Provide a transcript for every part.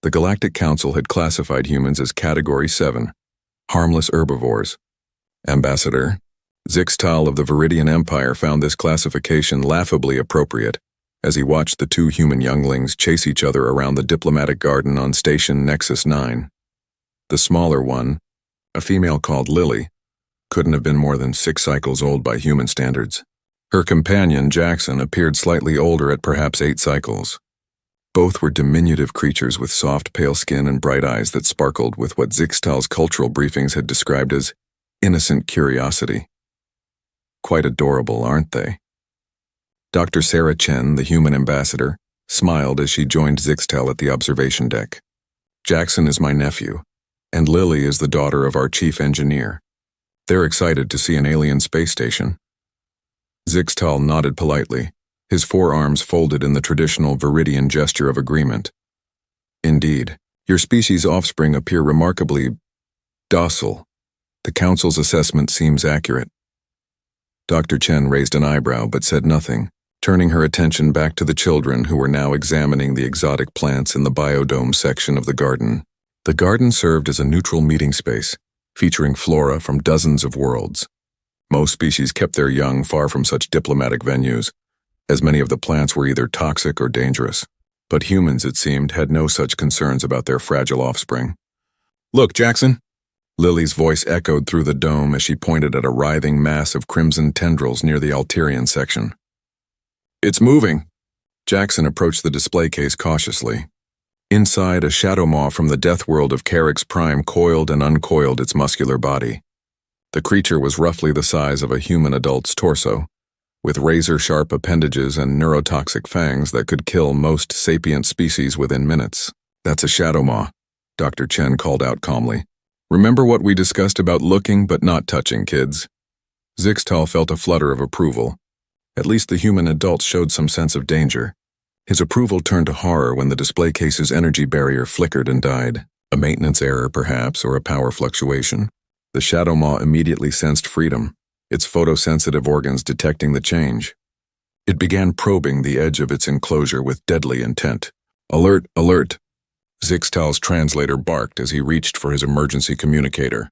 The Galactic Council had classified humans as Category 7, harmless herbivores. Ambassador Zixtal of the Viridian Empire found this classification laughably appropriate as he watched the two human younglings chase each other around the diplomatic garden on Station Nexus 9. The smaller one, a female called Lily, couldn't have been more than 6 cycles old by human standards. Her companion, Jackson, appeared slightly older at perhaps 8 cycles. Both were diminutive creatures with soft, pale skin and bright eyes that sparkled with what Zixtal's cultural briefings had described as innocent curiosity. Quite adorable, aren't they? Dr. Sarah Chen, the human ambassador, smiled as she joined Zixtal at the observation deck. Jackson is my nephew, and Lily is the daughter of our chief engineer. They're excited to see an alien space station. Zixtal nodded politely, his forearms folded in the traditional Viridian gesture of agreement. Indeed, your species' offspring appear remarkably docile. The Council's assessment seems accurate. Dr. Chen raised an eyebrow but said nothing, turning her attention back to the children who were now examining the exotic plants in the biodome section of the garden. The garden served as a neutral meeting space, featuring flora from dozens of worlds. Most species kept their young far from such diplomatic venues, as many of the plants were either toxic or dangerous. But humans, it seemed, had no such concerns about their fragile offspring. "Look, Jackson!" Lily's voice echoed through the dome as she pointed at a writhing mass of crimson tendrils near the Alterian section. "It's moving!" Jackson approached the display case cautiously. Inside, a shadow maw from the death world of Carrick's Prime coiled and uncoiled its muscular body. The creature was roughly the size of a human adult's torso, with razor-sharp appendages and neurotoxic fangs that could kill most sapient species within minutes. "That's a shadow maw," Dr. Chen called out calmly. "Remember what we discussed about looking but not touching, kids?" Zixtal felt a flutter of approval. At least the human adult showed some sense of danger. His approval turned to horror when the display case's energy barrier flickered and died. A maintenance error, perhaps, or a power fluctuation. The shadow maw immediately sensed freedom, its photosensitive organs detecting the change. It began probing the edge of its enclosure with deadly intent. "Alert, alert!" Zixtal's translator barked as he reached for his emergency communicator.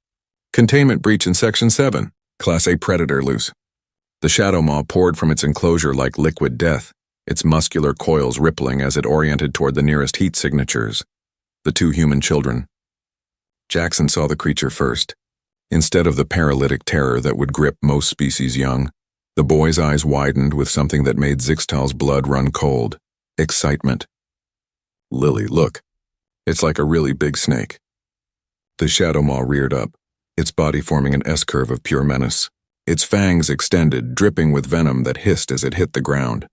"Containment breach in Section 7. Class A predator loose." The shadow maw poured from its enclosure like liquid death, its muscular coils rippling as it oriented toward the nearest heat signatures. The two human children. Jackson saw the creature first. Instead of the paralytic terror that would grip most species young, the boy's eyes widened with something that made Zixtal's blood run cold. Excitement. "Lily, look. It's like a really big snake." The shadow maw reared up, its body forming an S-curve of pure menace. Its fangs extended, dripping with venom that hissed as it hit the ground.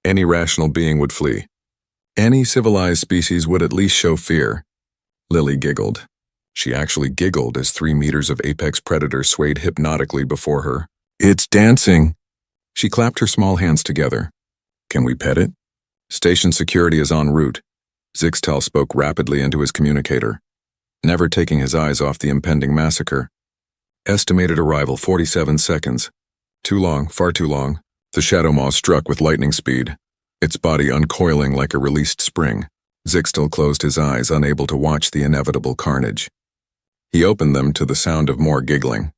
Any rational being would flee. Any civilized species would at least show fear. Lily giggled. She actually giggled as 3 meters of apex predator swayed hypnotically before her. "It's dancing!" She clapped her small hands together. "Can we pet it?" "Station security is en route." Zixtal spoke rapidly into his communicator, never taking his eyes off the impending massacre. Estimated arrival 47 seconds. Too long, far too long. The shadow maw struck with lightning speed, its body uncoiling like a released spring. Zixtal closed his eyes, unable to watch the inevitable carnage. He opened them to the sound of more giggling.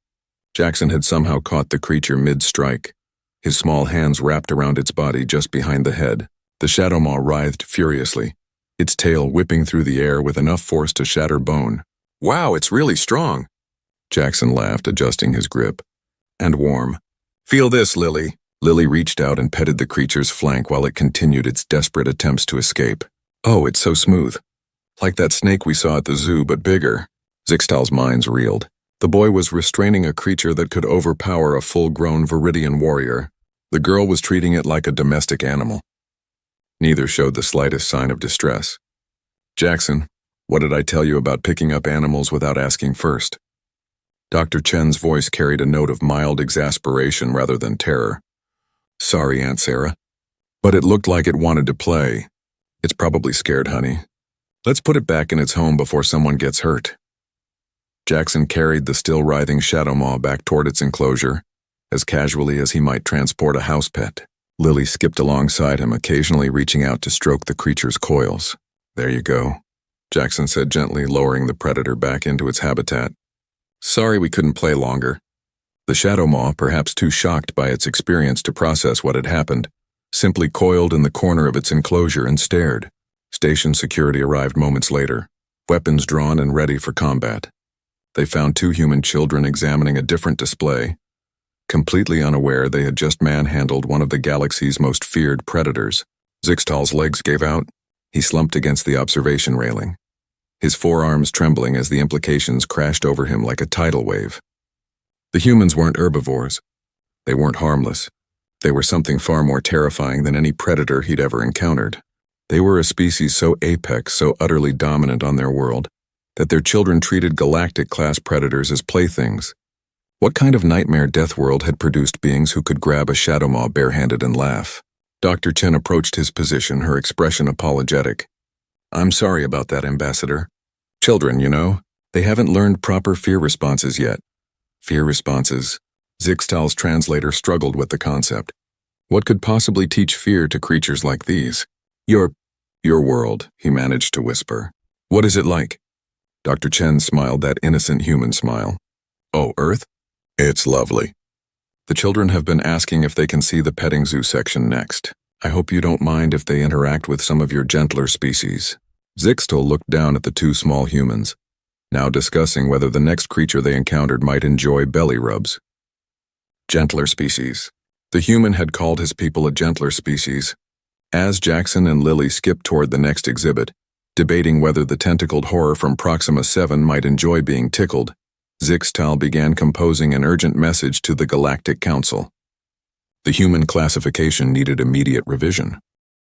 Jackson had somehow caught the creature mid-strike, his small hands wrapped around its body just behind the head. The shadow maw writhed furiously, its tail whipping through the air with enough force to shatter bone. "Wow, it's really strong!" Jackson laughed, adjusting his grip. "And warm. Feel this, Lily." Lily reached out and petted the creature's flank while it continued its desperate attempts to escape. "Oh, it's so smooth. Like that snake we saw at the zoo, but bigger." Zixtal's minds reeled. The boy was restraining a creature that could overpower a full-grown Viridian warrior. The girl was treating it like a domestic animal. Neither showed the slightest sign of distress. "Jackson, what did I tell you about picking up animals without asking first?" Dr. Chen's voice carried a note of mild exasperation rather than terror. "Sorry, Aunt Sarah, but it looked like it wanted to play. It's probably scared, honey. Let's put it back in its home before someone gets hurt." Jackson carried the still writhing shadow maw back toward its enclosure, as casually as he might transport a house pet. Lily skipped alongside him, occasionally reaching out to stroke the creature's coils. "There you go. Jackson said gently, lowering the predator back into its habitat. Sorry we couldn't play longer. The shadow maw, perhaps too shocked by its experience to process what had happened, simply coiled in the corner of its enclosure and stared. Station security arrived moments later, weapons drawn and ready for combat. They found two human children examining a different display, completely unaware they had just manhandled one of the galaxy's most feared predators. Zixtal's legs gave out. He slumped against the observation railing, his forearms trembling as the implications crashed over him like a tidal wave. The humans weren't herbivores. They weren't harmless. They were something far more terrifying than any predator he'd ever encountered. They were a species so apex, so utterly dominant on their world, that their children treated galactic-class predators as playthings. What kind of nightmare death world had produced beings who could grab a shadow maw barehanded and laugh? Dr. Chen approached his position, her expression apologetic. I'm sorry about that, Ambassador. Children, you know, they haven't learned proper fear responses yet. Fear responses? Zixtal's translator struggled with the concept. What could possibly teach fear to creatures like these? Your world, he managed to whisper. What is it like? Dr. Chen smiled that innocent human smile. Oh, Earth? It's lovely. The children have been asking if they can see the petting zoo section next. I hope you don't mind if they interact with some of your gentler species. Zixtal looked down at the two small humans, now discussing whether the next creature they encountered might enjoy belly rubs. Gentler species. The human had called his people a gentler species. As Jackson and Lily skipped toward the next exhibit, debating whether the tentacled horror from Proxima 7 might enjoy being tickled, Zixtal began composing an urgent message to the Galactic Council. The human classification needed immediate revision.